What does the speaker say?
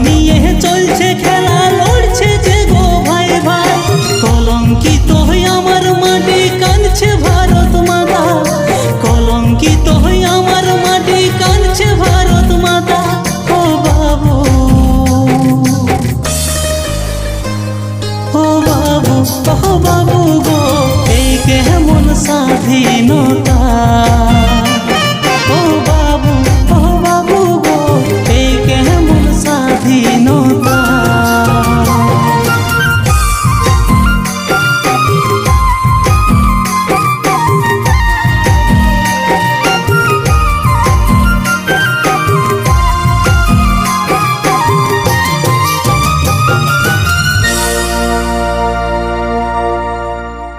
নিয়ে চলছে খেলা, লড়ছে যে গো ভাই ভাই। কলঙ্কিত হই আমার মাটি, কাঁদছে ভারত মাতা। কলঙ্কিত হই আমার মাটি, কাঁদছে ভারত মাতা। ও বাবু, ও বাবু, ও বাবু গো, এই কেমন স্বাধীনতা।